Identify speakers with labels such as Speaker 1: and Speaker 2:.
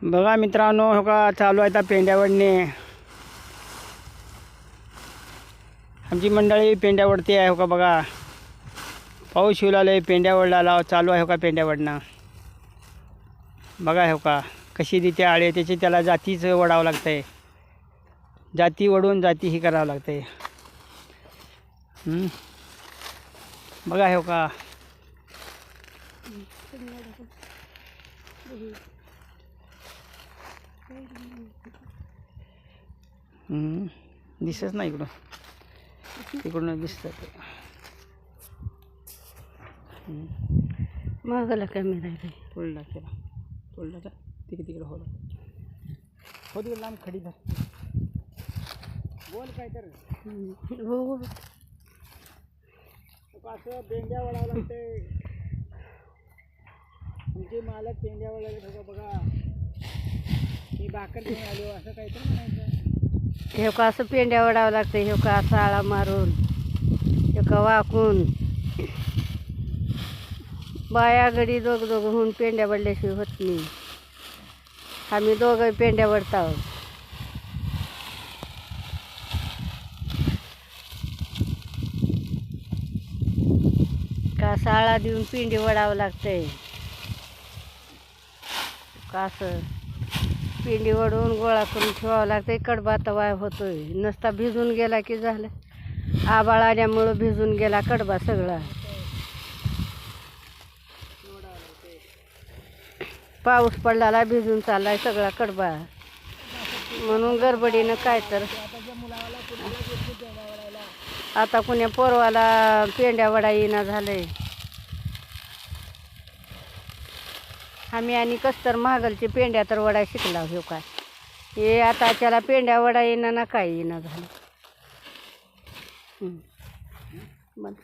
Speaker 1: बघा मित्रांनो, हो का चालू आहे आता पेंड्या वडणे. आमची मंडळी पेंड्या वडते आहे. हो का बघा, पाऊस येऊ लागले, पेंड्या वडला चालू आहे. हो का पेंड्या वडणं बघा. हो का कशी देते आळे, त्याची त्याला जातीच वडावं लागतं आहे. जाती वडून जाती ही करावं लागतं आहे. बघा. हो का दिसत नाही इकडून, इकडून दिसत.
Speaker 2: मागला कॅमेरा आहे
Speaker 1: तोडला केला, तोडला का तिकडे हो तिकडे लांब खडी धर. बोल काय कर.
Speaker 2: हो
Speaker 1: असं पेंड्या वडावं लागते. तुमचे मालक पेंड्या वडायला बघा. मी भाकर घेऊन आलो असं काहीतरी म्हणायचं.
Speaker 2: हे का असं पेंड्या वडावं लागतं. हे का असं आळा मारून, हे का वाकून बाया गडी दोघं होऊन पेंड्या वडल्याशिवाय होत नाही. आम्ही दोघं पेंड्या वडत आहोत. का असं आळा देऊन पेंडी वडावं लागतंय. का असं पेंडी वडून गोळा करून ठेवावं लागतंय. कडबा तवा होतोय. नसता भिजून गेला की झालं. आबाळ आल्यामुळं भिजून गेला कडबा सगळा. पाऊस पडलाला भिजून चाललाय सगळा कडबा. म्हणून गडबडीनं काय तर आता कुण्या पोरवाला पेंड्या वडा येईना झालंय. आम्ही आणि कस्तर महागलचे पेंड्या तर वडा शिकला. हो का हे आता त्याला पेंड्या वडा येईना ना काय येईना झालं. बंद.